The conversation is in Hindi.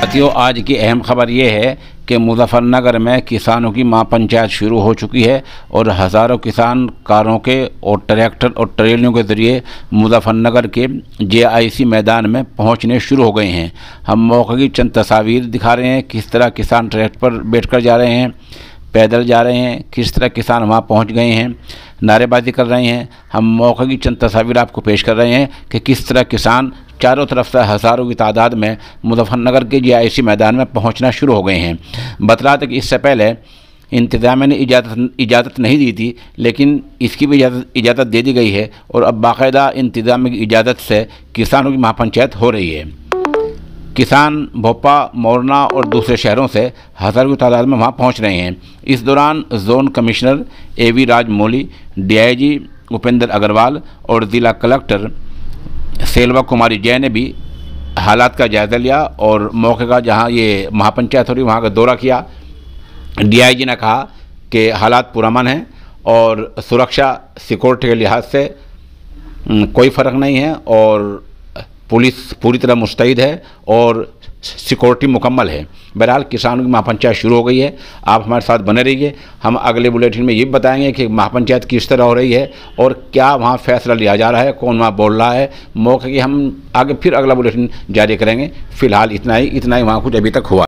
साथियों, आज की अहम खबर ये है कि मुजफ्फरनगर में किसानों की महापंचायत शुरू हो चुकी है और हज़ारों किसान कारों के और ट्रैक्टर और ट्रेलियों के ज़रिए मुजफ्फरनगर के JIC मैदान में पहुंचने शुरू हो गए हैं। हम मौके की चंद तस्वीर दिखा रहे हैं, किस तरह किसान ट्रैक्टर पर बैठकर जा रहे हैं, पैदल जा रहे हैं, किस तरह किसान वहाँ पहुँच गए हैं, नारेबाजी कर रहे हैं। हम मौके की चंद तस्वीर आपको पेश कर रहे हैं कि किस तरह किसान चारों तरफ से हज़ारों की तादाद में मुजफ्फरनगर के JIC मैदान में पहुंचना शुरू हो गए हैं। बतला दें कि इससे पहले इंतज़ामिया ने इजाज़त नहीं दी थी, लेकिन इसकी भी इजाज़त दे दी गई है और अब बाकायदा इंतज़ामिया की इजाज़त से किसानों की महापंचायत हो रही है। किसान भोपा, मोरना और दूसरे शहरों से हज़ारों की तादाद में वहाँ पहुँच रहे हैं। इस दौरान zone commissioner AV Rajamouli, DIG Upendra Agarwal और ज़िला कलेक्टर सेल्वा कुमारी जय ने भी हालात का जायज़ा लिया और मौके का, जहां ये महापंचायत हो रही, वहां का दौरा किया। DIG ने कहा कि हालात पुरअमन हैं और सुरक्षा सिक्योरिटी के लिहाज से कोई फ़र्क नहीं है और पुलिस पूरी तरह मुस्तैद है और सिक्योरिटी मुकम्मल है। बहरहाल किसानों की महापंचायत शुरू हो गई है। आप हमारे साथ बने रहिए। हम अगले बुलेटिन में ये बताएंगे कि महापंचायत किस तरह हो रही है और क्या वहाँ फैसला लिया जा रहा है, कौन वहाँ बोल रहा है। मौके की हम आगे फिर अगला बुलेटिन जारी करेंगे। फ़िलहाल इतना ही वहाँ कुछ अभी तक हुआ।